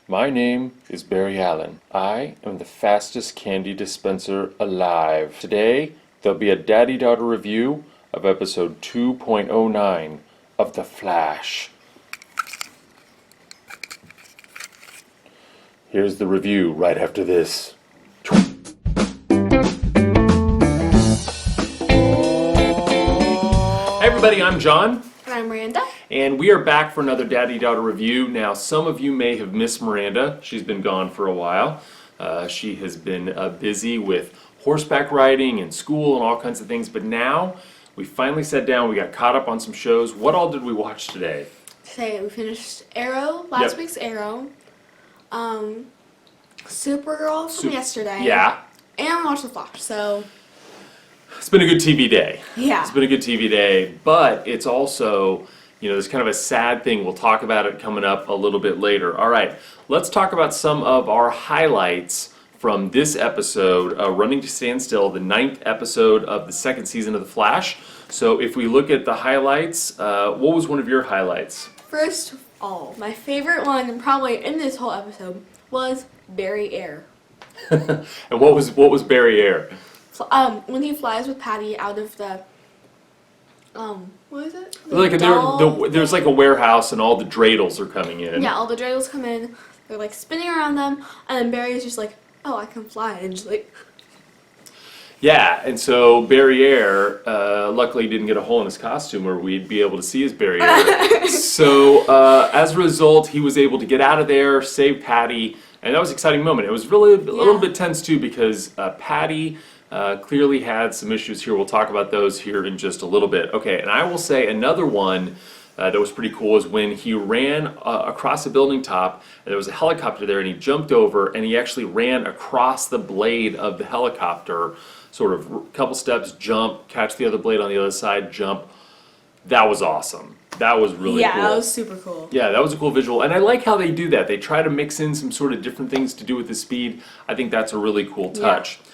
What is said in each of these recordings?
My name is Barry Allen. I am the fastest candy dispenser alive. Today, there'll be a daddy-daughter review of episode 2.09 of The Flash. Here's the review right after this. Hey everybody, I'm John. And I'm Miranda. And we are back for another daddy-daughter review. Now, some of you may have missed Miranda. She's been gone for a while. She has been busy with horseback riding and school and all kinds of things. But now, we finally sat down. We got caught up on some shows. What all did we watch today? Today we finished Arrow, last week's Arrow. Supergirl from yesterday. Yeah. And watched The Flash, so... It's been a good TV day. Yeah. It's been a good TV day, but it's also, there's kind of a sad thing. We'll talk about it coming up a little bit later. All right, let's talk about some of our highlights from this episode, Running to Stand Still, the 9th episode of the 2nd season of The Flash. So if we look at the highlights, what was one of your highlights? First of all, my favorite one, probably in this whole episode, was Barry Air. And what was Barry Air? When he flies with Patty out of the, what is it? There's like a warehouse and all the dreidels are coming in. Yeah, all the dreidels come in, they're like spinning around them, and then Barry's just like, oh, I can fly, and just like... Yeah, and so Barry Air, luckily didn't get a hole in his costume or we'd be able to see his Barry Air. So as a result, he was able to get out of there, save Patty, and that was an exciting moment. It was really a little bit tense too because Patty clearly had some issues here. We'll talk about those here in just a little bit. Okay, and I will say another one that was pretty cool is when he ran across a building top, and there was a helicopter there, and he jumped over, and he actually ran across the blade of the helicopter, sort of a couple steps, jump, catch the other blade on the other side, jump. That was awesome. That was really cool. Yeah, that was super cool. Yeah, that was a cool visual, and I like how they do that. They try to mix in some sort of different things to do with the speed. I think that's a really cool touch. Yeah.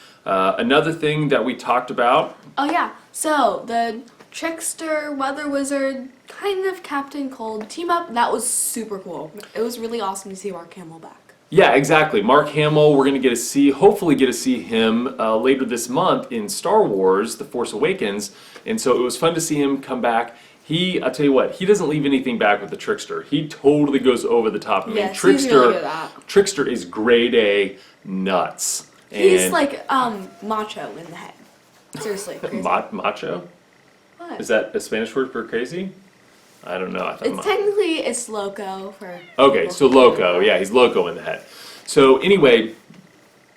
Another thing that we talked about. Oh yeah, so the trickster, weather wizard, kind of Captain Cold team up, that was super cool. It was really awesome to see Mark Hamill back. Yeah, exactly. Mark Hamill, we're going to hopefully get to see him later this month in Star Wars, The Force Awakens, and so it was fun to see him come back. I'll tell you what, he doesn't leave anything back with the trickster. He totally goes over the top. I mean, yes, he's really good at that. Trickster is grade A nuts. He's like macho in the head. Seriously, crazy. Macho? What? Is that a Spanish word for crazy? I don't know. Technically it's loco for... Okay, so loco. Yeah, he's loco in the head. So anyway,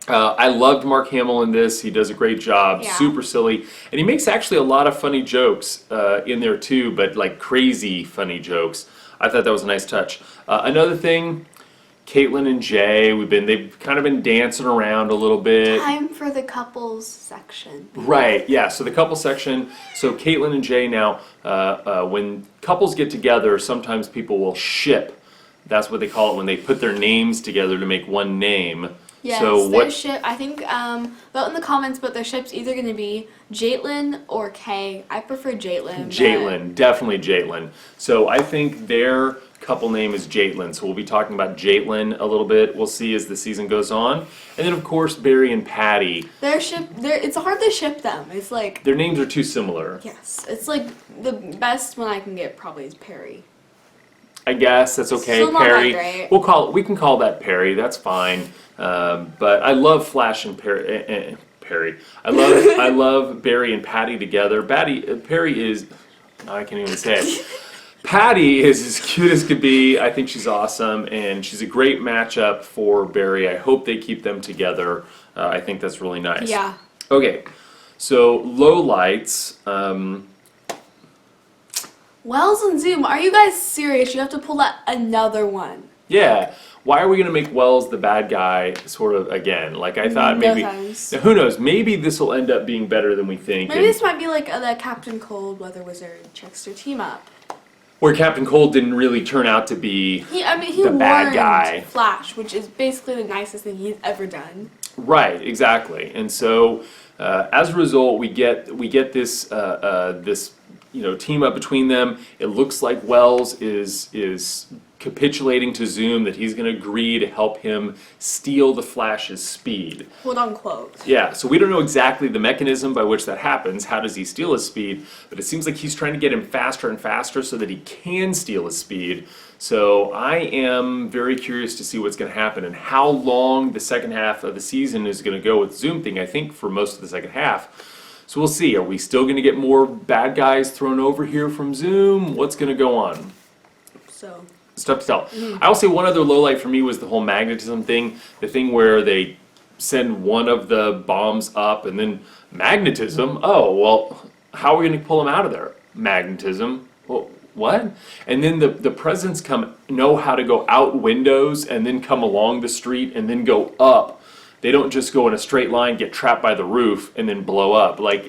I loved Mark Hamill in this. He does a great job. Yeah. Super silly. And he makes actually a lot of funny jokes in there too, but like crazy funny jokes. I thought that was a nice touch. Another thing... Caitlin and Jay, they've kind of been dancing around a little bit. Time for the couples section. Right, yeah, so the couples section, so Caitlin and Jay now, when couples get together, sometimes people will ship. That's what they call it when they put their names together to make one name. Yes, so their ship, I think, vote in the comments, but their ship's either going to be Jaitlyn or Kay. I prefer Jaitlyn. Jaitlyn, definitely Jaitlyn. So I think their couple name is Jaitlyn, so we'll be talking about Jaitlyn a little bit. We'll see as the season goes on. And then, of course, Barry and Patty. It's hard to ship them. It's like... Their names are too similar. Yes, it's like the best one I can get probably is Perry. I guess that's okay. Still not Perry. that great. We can call that Perry. That's fine. But I love Flash and Perry. I love Barry and Patty together. Perry is. I can't even say it. Patty is as cute as could be. I think she's awesome, and she's a great matchup for Barry. I hope they keep them together. I think that's really nice. Yeah. Okay, so lowlights. Wells and Zoom, are you guys serious? You have to pull out another one. Yeah. Why are we going to make Wells the bad guy sort of again? Like I thought maybe... Now, who knows? Maybe this will end up being better than we think. Maybe this might be like the Captain Cold, Weather Wizard, Trickster team up. Where Captain Cold didn't really turn out to be he the bad guy. Flash, which is basically the nicest thing he's ever done. Right, exactly. And so as a result, we get this this team up between them. It looks like Wells is capitulating to Zoom, that he's going to agree to help him steal the Flash's speed. Quote unquote. Yeah, so we don't know exactly the mechanism by which that happens. How does he steal his speed? But it seems like he's trying to get him faster and faster so that he can steal his speed. So I am very curious to see what's going to happen and how long the second half of the season is going to go with Zoom thing, I think, for most of the second half. So we'll see. Are we still going to get more bad guys thrown over here from Zoom? What's going to go on? So... It's tough to tell. I will say one other low light for me was the whole magnetism thing. The thing where they send one of the bombs up and then magnetism. Oh, well, how are we going to pull them out of there? Magnetism. Well, what? And then the presidents know how to go out windows and then come along the street and then go up. They don't just go in a straight line, get trapped by the roof, and then blow up. Like,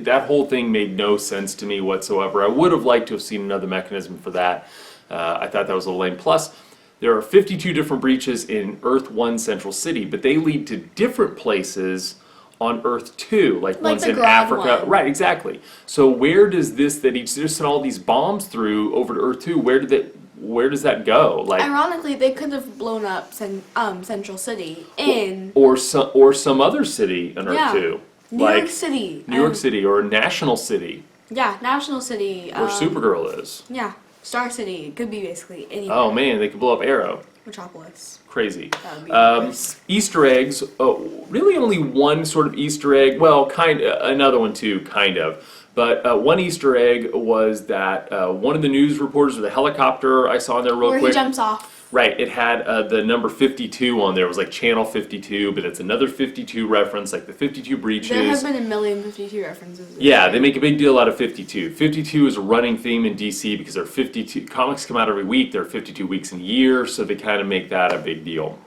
that whole thing made no sense to me whatsoever. I would have liked to have seen another mechanism for that. I thought that was a little lame. Plus, there are 52 different breaches in Earth 1 Central City, but they lead to different places on Earth 2, like one's the in Grodd Africa. one. Right, exactly. So where does this, that he just sent all these bombs through over to Earth 2, where does that go? Like, Ironically, they could have blown up Central City in... or some other city on Earth 2. New York City. New York City, or National City, Yeah, National City. where Supergirl is. Yeah, Star City. It could be basically anywhere. Oh man, they could blow up Arrow. Metropolis. Crazy. That would be nice. Easter eggs, really only one sort of Easter egg, well, another one too, kind of. But one Easter egg was that one of the news reporters of the helicopter I saw in there real Where quick. he jumps off. Right, it had the number 52 on there. It was like channel 52, but it's another 52 reference, like the 52 breaches. There have been a million 52 references. Yeah, they make a big deal out of 52. 52 is a running theme in DC because there are 52 comics come out every week. There are 52 weeks in a year, so they kind of make that a big deal.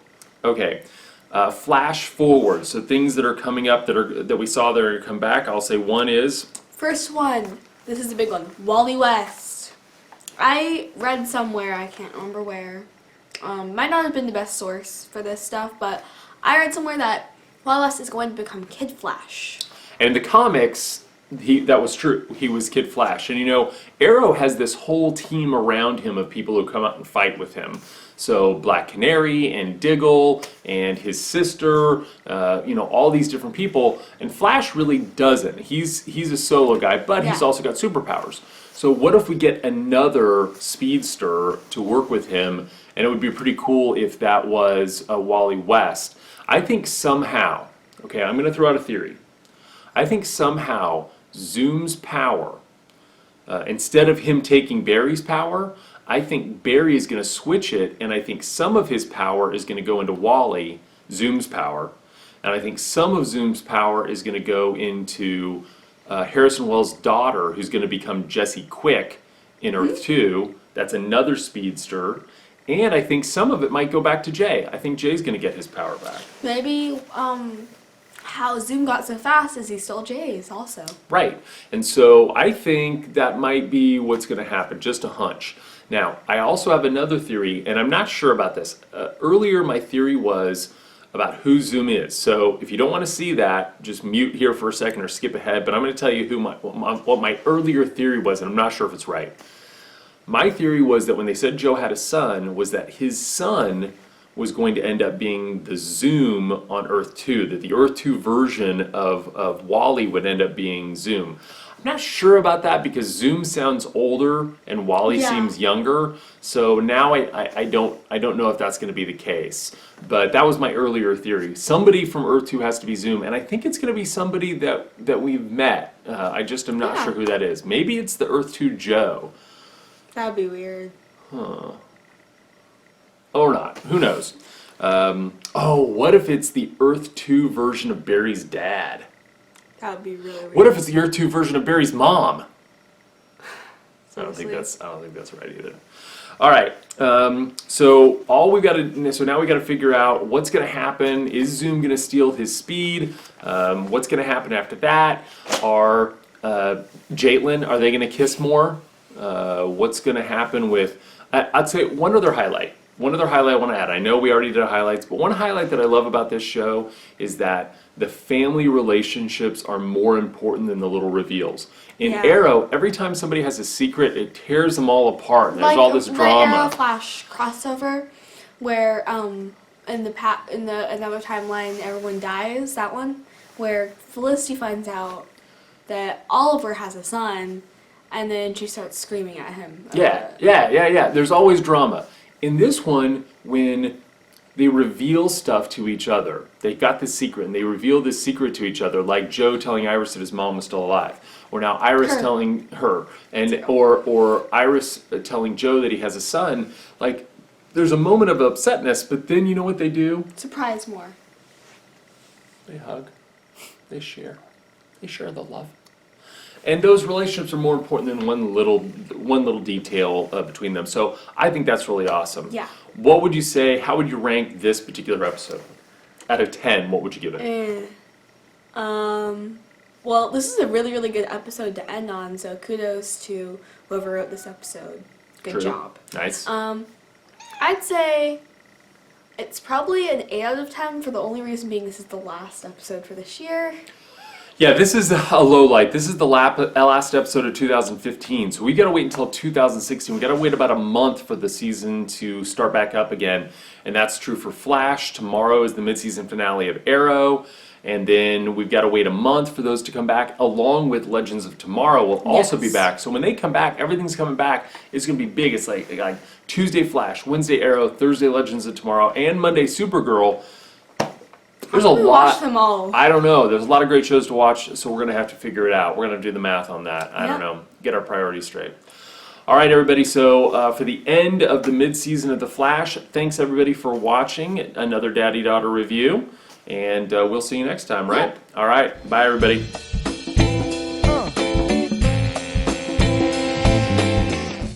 Okay, flash forward. So things that are coming up that we saw that are going to come back. I'll say one is First one. This is a big one. Wally West. I read somewhere, I can't remember where. Might not have been the best source for this stuff, but I read somewhere that Wally West is going to become Kid Flash. And in the comics, that was true. He was Kid Flash. And you know, Arrow has this whole team around him of people who come out and fight with him. So Black Canary and Diggle and his sister, all these different people. And Flash really doesn't. He's a solo guy, but he's also got superpowers. So what if we get another speedster to work with him? And it would be pretty cool if that was Wally West. I think somehow, okay, I'm going to throw out a theory. I think somehow Zoom's power, instead of him taking Barry's power, I think Barry is going to switch it, and I think some of his power is going to go into Wally, Zoom's power, and I think some of Zoom's power is going to go into Harrison Wells' daughter, who's going to become Jessie Quick in Earth 2. That's another speedster. And I think some of it might go back to Jay. I think Jay's going to get his power back. Maybe how Zoom got so fast is he stole Jay's also. Right. And so I think that might be what's going to happen, just a hunch. Now, I also have another theory, and I'm not sure about this. Earlier, my theory was about who Zoom is. So if you don't want to see that, just mute here for a second or skip ahead. But I'm going to tell you what my earlier theory was, and I'm not sure if it's right. My theory was that when they said Joe had a son, was that his son was going to end up being the Zoom on Earth 2, that the Earth 2 version of Wally would end up being Zoom. I'm not sure about that because Zoom sounds older and Wally seems younger. So now I don't know if that's going to be the case. But that was my earlier theory. Somebody from Earth 2 has to be Zoom, and I think it's going to be somebody that we've met. I just am not sure who that is. Maybe it's the Earth 2 Joe. That would be weird. Huh. Or not. Who knows? What if it's the Earth 2 version of Barry's dad? That would be really weird. What if it's the Earth 2 version of Barry's mom? I don't think that's right either. All right. So now we got to figure out what's going to happen. Is Zoom going to steal his speed? What's going to happen after that? Are Jaitlin, are they going to kiss more? What's going to happen with... I'd say one other highlight. one other highlight I want to add. I know we already did highlights, but one highlight that I love about this show is that the family relationships are more important than the little reveals. In Yeah. Arrow, every time somebody has a secret, it tears them all apart. And there's Like all this the drama. Arrow Flash crossover, where in the another timeline everyone dies. That one where Felicity finds out that Oliver has a son, and then she starts screaming at him. Yeah. There's always drama. In this one, when they reveal stuff to each other, they got this secret, and they reveal this secret to each other, like Joe telling Iris that his mom was still alive, or now Iris Her. telling her, and or Iris telling Joe that he has a son. Like, there's a moment of upsetness, but then you know what they do? Surprise more. They hug. They share. They share the love. And those relationships are more important than one little detail between them. So I think that's really awesome. Yeah. What would you say? How would you rank this particular episode? Out of 10, what would you give it? Well, this is a really, really good episode to end on, so kudos to whoever wrote this episode. Good True. job. Nice. I'd say it's probably an 8 out of 10 for the only reason being this is the last episode for this year. Yeah, this is a low light. This is the last episode of 2015. So we got to wait until 2016. We got to wait about a month for the season to start back up again. And that's true for Flash. Tomorrow is the mid-season finale of Arrow. And then we've got to wait a month for those to come back, along with Legends of Tomorrow will also be Yes. back. So when they come back, everything's coming back. It's going to be big. It's like Tuesday Flash, Wednesday Arrow, Thursday Legends of Tomorrow, and Monday Supergirl. There's a How do we lot. watch them all? I don't know. There's a lot of great shows to watch, so we're going to have to figure it out. We're going to do the math on that. I don't Yep. know. Get our priorities straight. All right, everybody. So for the end of the mid-season of The Flash, thanks everybody for watching another Daddy Daughter review, and we'll see you next time, right? Yep. All right. Bye, everybody.